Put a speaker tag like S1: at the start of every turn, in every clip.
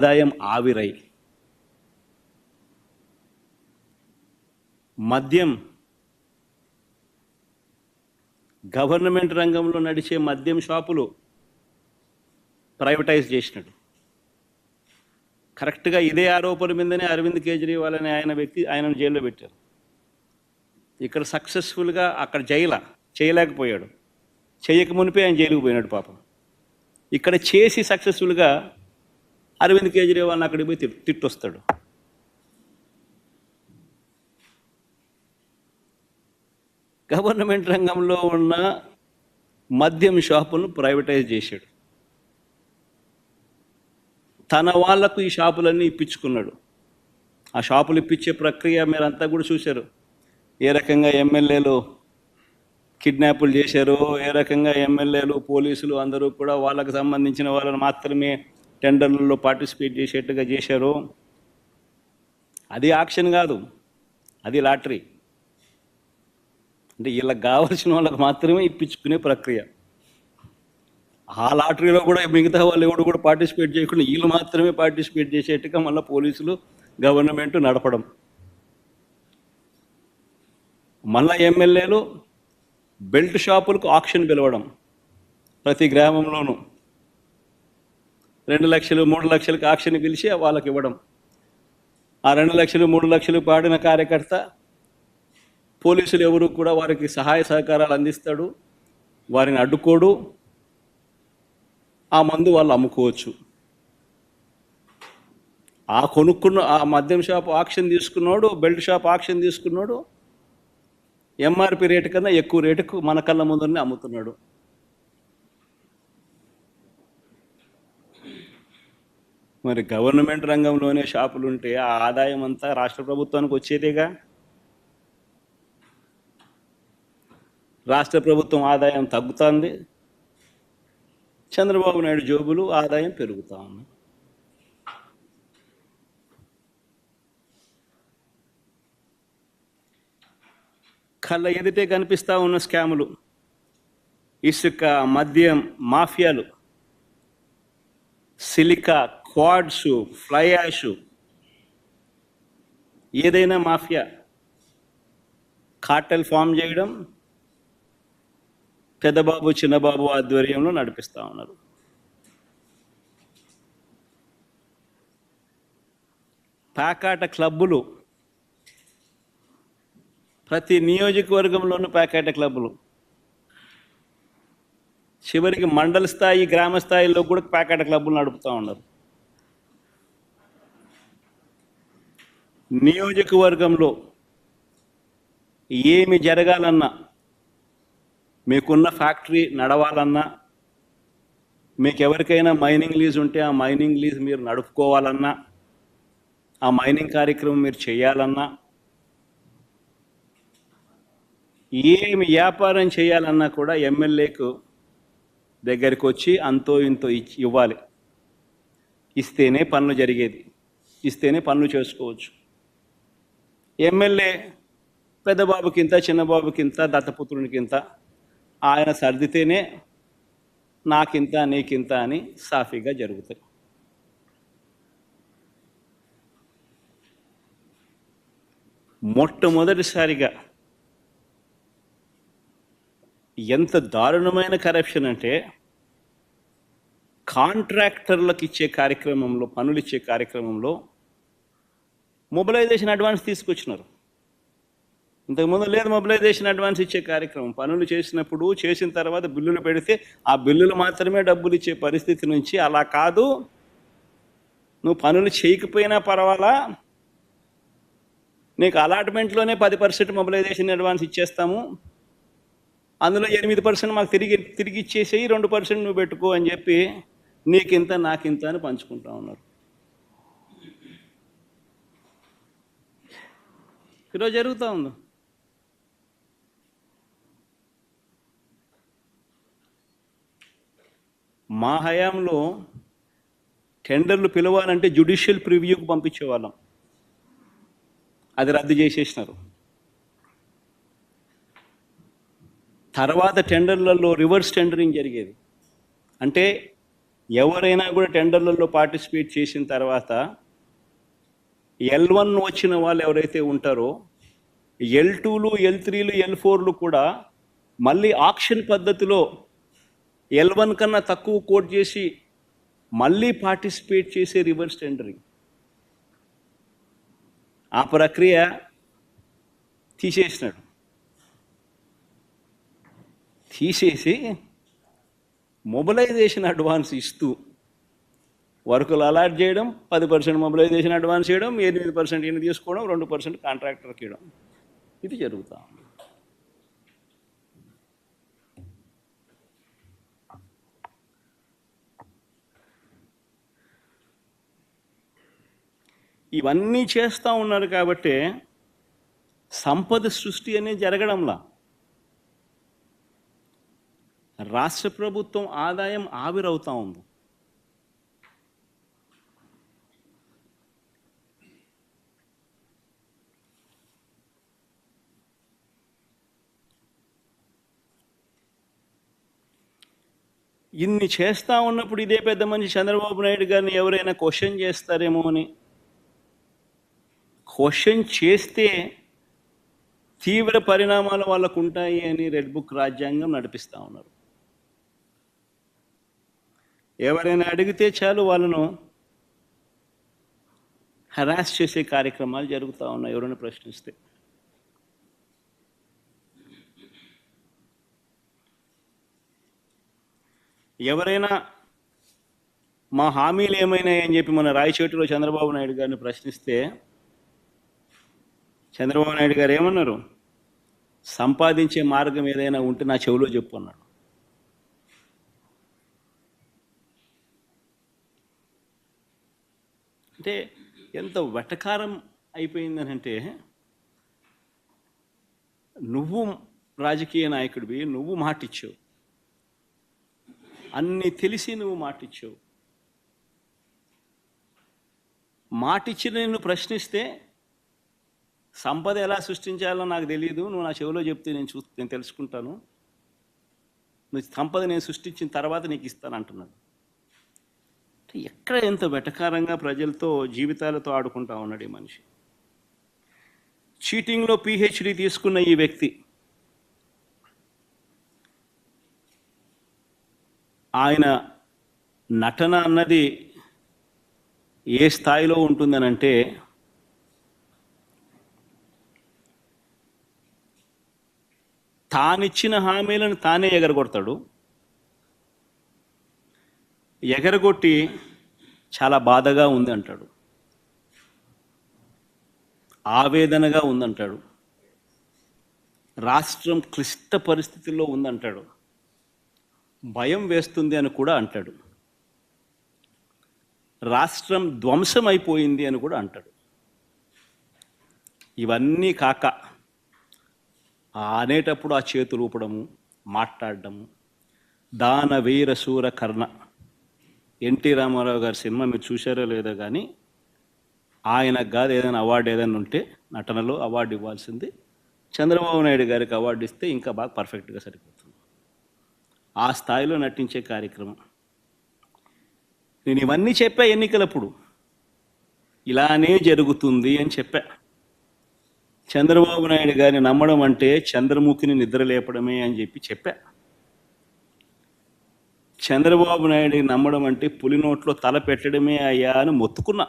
S1: ఆదాయం ఆవిరై మద్యం గవర్నమెంట్ రంగంలో నడిచే మద్యం షాపులు ప్రైవేటైజ్ చేసినాడు. కరెక్ట్గా ఇదే ఆరోపణ మీదనే అరవింద్ కేజ్రీవాల్ అనే ఆయనను జైల్లో పెట్టారు. ఇక్కడ సక్సెస్ఫుల్గా అక్కడ చేయలేకపోయాడు. చేయక మునిపే ఆయన జైలుకు పోయినాడు పాపం. ఇక్కడ చేసి సక్సెస్ఫుల్గా అరవింద్ కేజ్రీవాల్ని అక్కడికి పోయి తిట్టొస్తాడు. గవర్నమెంట్ రంగంలో ఉన్న మద్యం షాపులను ప్రైవేటైజ్ చేశాడు. తన వాళ్లకు ఈ షాపులన్నీ ఇప్పించుకున్నాడు. ఆ షాపులు ఇప్పించే ప్రక్రియ మీరంతా కూడా చూశారు. ఏ రకంగా ఎమ్మెల్యేలు కిడ్నాపులు చేశారో, ఏ రకంగా ఎమ్మెల్యేలు పోలీసులు అందరూ కూడా వాళ్ళకు సంబంధించిన వాళ్ళని మాత్రమే టెండర్లలో పార్టిసిపేట్ చేసేట్టుగా చేశారు. అది ఆక్షన్ కాదు, అది లాటరీ. అంటే వీళ్ళకి కావాల్సిన వాళ్ళకి మాత్రమే ఇప్పించుకునే ప్రక్రియ. ఆ లాటరీలో కూడా మిగతా వాళ్ళు ఎవరు కూడా పార్టిసిపేట్ చేయకుండా వీళ్ళు మాత్రమే పార్టిసిపేట్ చేసేట్టుగా మళ్ళీ పోలీసులు గవర్నమెంట్ నడపడం. మళ్ళా ఎమ్మెల్యేలు బెల్ట్ షాపులకు ఆక్షన్ పిలవడం. ప్రతి గ్రామంలోనూ 2 లక్షలు 3 లక్షలకు ఆక్షన్ పిలిచి వాళ్ళకి ఇవ్వడం. ఆ 2 లక్షలు 3 లక్షలు పాడిన కార్యకర్త పోలీసులు ఎవరు కూడా వారికి సహాయ సహకారాలు అందిస్తాడు, వారిని అడ్డుకోడు. ఆ మందు వాళ్ళు అమ్ముకోవచ్చు. ఆ కొనుక్కున్న ఆ మద్యం షాప్ ఆక్షన్ తీసుకున్నాడు, బెల్ట్ షాప్ ఆక్షన్ తీసుకున్నాడు, ఎంఆర్పి రేటు కన్నా ఎక్కువ రేటుకు మన కళ్ళ ముందరనే అమ్ముతున్నాడు. మరి గవర్నమెంట్ రంగంలోనే షాపులు ఉంటే ఆ ఆదాయం అంతా రాష్ట్ర ప్రభుత్వానికి వచ్చేదేగా. రాష్ట్ర ప్రభుత్వం ఆదాయం తగ్గుతుంది, చంద్రబాబు నాయుడు జోబులు ఆదాయం పెరుగుతూ ఉంది. కళ్ళ ఎదుటే కనిపిస్తూ ఉన్న స్కాములు, ఇసుక, మద్యం మాఫియాలు, సిలికా, క్వాడ్స్, ఫ్లై యాష్, ఏదైనా మాఫియా కార్టెల్ ఫామ్ చేయడం పెద్దబాబు చిన్నబాబు ఆధ్వర్యంలో నడిపిస్తూ ఉన్నారు. ప్యాకాట క్లబ్బులు, ప్రతి నియోజకవర్గంలోనూ ప్యాకాట క్లబ్బులు, చివరికి మండల స్థాయి గ్రామ స్థాయిలో కూడా ప్యాకాట క్లబ్బులు నడుపుతూ ఉన్నారు. నియోజకవర్గంలో ఏమి జరగాలన్నా, మీకున్న ఫ్యాక్టరీ నడవాలన్నా, మీకు ఎవరికైనా మైనింగ్ లీజ్ ఉంటే ఆ మైనింగ్ లీజ్ మీరు నడుపుకోవాలన్నా, ఆ మైనింగ్ కార్యక్రమం మీరు చేయాలన్నా, ఏమి వ్యాపారం చేయాలన్నా కూడా ఎమ్మెల్యేకు దగ్గరికి వచ్చి అంతో ఇంతో ఇవ్వాలి. ఇస్తేనే పనులు జరిగేది, ఇస్తేనే పనులు చేసుకోవచ్చు. ఎమ్మెల్యే పెద్దబాబుకింత చిన్నబాబుకింత దత్తపుత్రునికింత ఆయన సర్దితేనే నాకింత నీకింత అని సాఫీగా జరుగుతాయి. మొట్టమొదటిసారిగా ఎంత దారుణమైన కరప్షన్ అంటే, కాంట్రాక్టర్లకు ఇచ్చే కార్యక్రమంలో, పనులు ఇచ్చే కార్యక్రమంలో మొబిలైజేషన్ అడ్వాన్స్ తీసుకొచ్చినారు. ఇంతకుముందు లేదు మొబిలైజేషన్ అడ్వాన్స్ ఇచ్చే కార్యక్రమం. పనులు చేసినప్పుడు, చేసిన తర్వాత బిల్లులు పెడితే ఆ బిల్లులు మాత్రమే డబ్బులు ఇచ్చే పరిస్థితి నుంచి, అలా కాదు, నువ్వు పనులు చేయకపోయినా పర్వాలా, నీకు అలాట్మెంట్లోనే 10% మొబిలైజేషన్ అడ్వాన్స్ ఇచ్చేస్తాము, అందులో 8% మాకు తిరిగి ఇచ్చేసేయి, 2% నువ్వు పెట్టుకో అని చెప్పి నీకింత నాకింత అని పంచుకుంటా ఉన్నారు. ఈరోజు జరుగుతూ ఉంది. మా హయాంలో టెండర్లు పిలవాలంటే జ్యుడిషియల్ ప్రివ్యూకి పంపించేవాళ్ళం, అది రద్దు చేసేసినారు. తర్వాత టెండర్లలో రివర్స్ టెండరింగ్ జరిగేది. అంటే ఎవరైనా కూడా టెండర్లలో పార్టిసిపేట్ చేసిన తర్వాత L1 వచ్చిన వాళ్ళు ఎవరైతే ఉంటారో L2లు L3లు L4లు కూడా మళ్ళీ ఆక్షన్ పద్ధతిలో L1 కన్నా తక్కువ కోట్ చేసి మళ్ళీ పార్టిసిపేట్ చేసే రివర్స్ టెండరింగ్. ఆ ప్రక్రియ తీసేసినాడు. తీసేసి మొబిలైజేషన్ అడ్వాన్స్ ఇస్తూ వర్కులు అలాట్ చేయడం, 10% మొబిలైజేషన్ అడ్వాన్స్ చేయడం, 8% ఈయన తీసుకోవడం, 2% కాంట్రాక్టర్కి ఇవ్వడం. ఇది జరుగుతా ఉంది. ఇవన్నీ చేస్తూ ఉన్నారు కాబట్టి సంపద సృష్టి అనేది జరగడంలా. రాష్ట్ర ప్రభుత్వం ఆదాయం ఆవిరవుతూ ఉంది. ఇన్ని చేస్తూ ఉన్నప్పుడు ఇదే పెద్ద మనిషి చంద్రబాబు నాయుడు గారిని ఎవరైనా క్వశ్చన్ చేస్తారేమో అని, క్వశ్చన్ చేస్తే తీవ్ర పరిణామాలు వాళ్ళకు ఉంటాయి అని రెడ్ బుక్ రాజ్యాంగం నడిపిస్తూ ఉన్నారు. ఎవరైనా అడిగితే చాలు వాళ్ళను హరాస్ చేసే కార్యక్రమాలు జరుగుతూ ఉన్నాయి ఎవరైనా ప్రశ్నిస్తే. ఎవరైనా మా హామీలు ఏమైనాయని చెప్పి మన రాయచోటిలో చంద్రబాబు నాయుడు గారిని ప్రశ్నిస్తే చంద్రబాబు నాయుడు గారు ఏమన్నారు? సంపాదించే మార్గం ఏదైనా ఉంటే నా చెవిలో చెప్పు అన్నాడు. అంటే ఎంత వెటకారం అయిపోయిందని అంటే, నువ్వు రాజకీయ నాయకుడివి, నువ్వు మాటిచ్చావు, అన్నీ తెలిసి నువ్వు మాటిచ్చావు, మాటిచ్చిన నిన్ను ప్రశ్నిస్తే సంపద ఎలా సృష్టించాలో నాకు తెలియదు, నువ్వు నా చెవిలో చెప్తే నేను తెలుసుకుంటాను, నువ్వు సంపద నేను సృష్టించిన తర్వాత నీకు ఇస్తాను అంటున్నాడు. ఎక్కడ ఎంత వెటకారంగా ప్రజలతో జీవితాలతో ఆడుకుంటా ఉన్నాడు ఈ మనిషి. చీటింగ్లో PhD తీసుకున్న ఈ వ్యక్తి ఆయన నటన అన్నది ఏ స్థాయిలో ఉంటుందనంటే, తానిచ్చిన హామీలను తానే ఎగరగొడతాడు. ఎగరగొట్టి చాలా బాధగా ఉంది అంటాడు, ఆవేదనగా ఉందంటాడు, రాష్ట్రం క్లిష్ట పరిస్థితుల్లో ఉందంటాడు, భయం వేస్తుంది అని కూడా అంటాడు, రాష్ట్రం ధ్వంసం అయిపోయింది అని కూడా అంటాడు. ఇవన్నీ కాక అనేటప్పుడు ఆ చేతులు ఊపడము, మాట్లాడడము, దాన వీర శూర కర్ణ. ఎన్టీ రామారావు గారి సినిమా మీరు చూశారో లేదో కానీ, ఆయనకు కాదు ఏదైనా అవార్డు ఏదైనా ఉంటే నటనలో అవార్డు ఇవ్వాల్సింది, చంద్రబాబు నాయుడు గారికి అవార్డు ఇస్తే ఇంకా బాగా పర్ఫెక్ట్గా సరిపోతుంది. ఆ స్థాయిలో నటించే కార్యక్రమం. నేను ఇవన్నీ చెప్పా ఎన్నికలప్పుడు, ఇలానే జరుగుతుంది అని చెప్పా. చంద్రబాబు నాయుడు గారిని నమ్మడం అంటే చంద్రముఖిని నిద్రలేపడమే అని చెప్పా. చంద్రబాబు నాయుడిని నమ్మడం అంటే పులి నోట్లో తల పెట్టడమే అయ్యా అని మొత్తుకున్నా.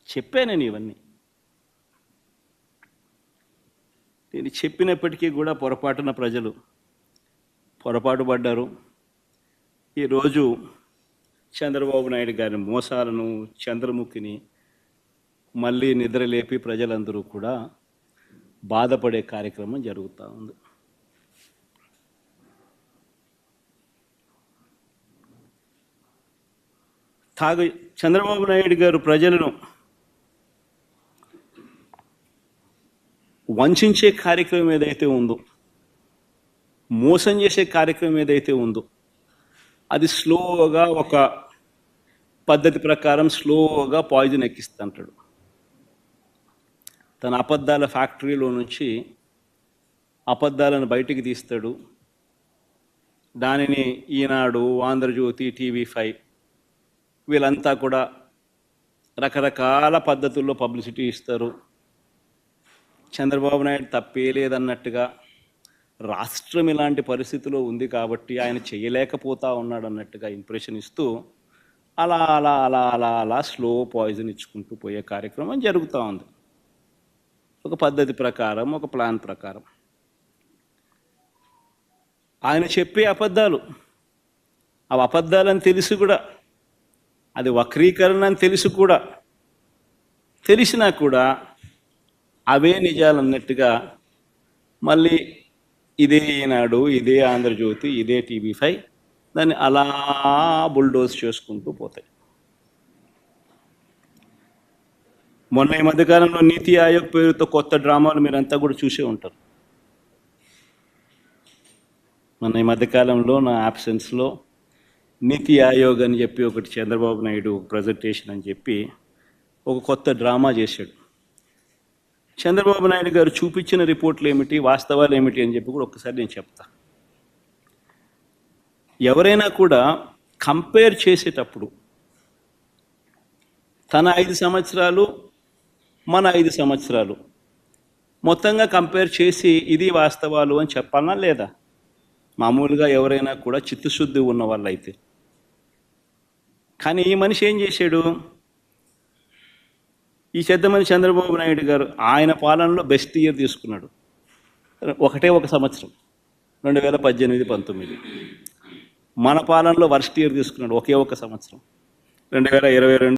S1: చెప్పా నేను ఇవన్నీ. నేను చెప్పినప్పటికీ కూడా పొరపాటున ప్రజలు పొరపాటు పడ్డారు. ఈరోజు చంద్రబాబు నాయుడు గారి మోసాలను, చంద్రముఖిని మళ్ళీ నిద్రలేపి ప్రజలందరూ కూడా బాధపడే కార్యక్రమం జరుగుతూ ఉంది. చంద్రబాబు నాయుడు గారు ప్రజలను వంచే కార్యక్రమం ఏదైతే ఉందో, మోసం చేసే కార్యక్రమం ఏదైతే ఉందో, అది స్లోగా ఒక పద్ధతి ప్రకారం స్లోగా పాయిజన్ ఎక్కిస్తుంటాడు. తన అబద్ధాల ఫ్యాక్టరీలో నుంచి అబద్ధాలను బయటికి తీస్తాడు. దానిని ఈనాడు, ఆంధ్రజ్యోతి, టీవీ5 వీళ్ళంతా కూడా రకరకాల పద్ధతుల్లో పబ్లిసిటీ ఇస్తారు. చంద్రబాబు నాయుడు తప్పే లేదన్నట్టుగా, రాష్ట్రం ఇలాంటి పరిస్థితిలో ఉంది కాబట్టి ఆయన చేయలేకపోతా ఉన్నాడు అన్నట్టుగా ఇంప్రెషన్ ఇస్తూ అలా అలా అలా అలా అలా స్లో పాయిజన్ ఇచ్చుకుంటూ పోయే కార్యక్రమం జరుగుతూ ఉంది. ఒక పద్ధతి ప్రకారం, ఒక ప్లాన్ ప్రకారం. ఆయన చెప్పే అబద్ధాలు, అవి అబద్ధాలని తెలిసి కూడా, అది వక్రీకరణ అని తెలిసి కూడా, తెలిసినా కూడా అవే నిజాలు అన్నట్టుగా మళ్ళీ ఇదే ఈనాడు, ఇదే ఆంధ్రజ్యోతి, ఇదే టీవీ5 దాన్ని అలా బుల్డోజ్ చేసుకుంటూ పోతాయి. మొన్న ఈ మధ్యకాలంలో నీతి ఆయోగ్ పేరుతో కొత్త డ్రామాలు మీరంతా కూడా చూసే ఉంటారు. మొన్న ఈ మధ్యకాలంలో నా యాబ్సెన్స్లో నీతి ఆయోగ్ అని చెప్పి ఒకటి చంద్రబాబు నాయుడు ప్రజెంటేషన్ అని చెప్పి ఒక కొత్త డ్రామా చేశాడు. చంద్రబాబు నాయుడు గారు చూపించిన రిపోర్ట్లు ఏమిటి, వాస్తవాలు ఏమిటి అని చెప్పి కూడా ఒక్కసారి నేను చెప్తా. ఎవరైనా కూడా కంపేర్ చేసేటప్పుడు తన 5 సంవత్సరాలు, మన 5 సంవత్సరాలు మొత్తంగా కంపేర్ చేసి ఇది వాస్తవాలు అని చెప్పాలనా లేదా? మామూలుగా ఎవరైనా కూడా చిత్తశుద్ధి ఉన్న వాళ్ళు అయితే. కానీ ఈ మనిషి ఏం చేశాడు? ఈ చెద్దమని చంద్రబాబు నాయుడు గారు ఆయన పాలనలో బెస్ట్ ఇయర్ తీసుకున్నాడు. ఒకటే ఒక సంవత్సరం, 2018-19. మన పాలనలో వర్స్ట్ ఇయర్ తీసుకున్నాడు, ఒకే ఒక సంవత్సరం, 2022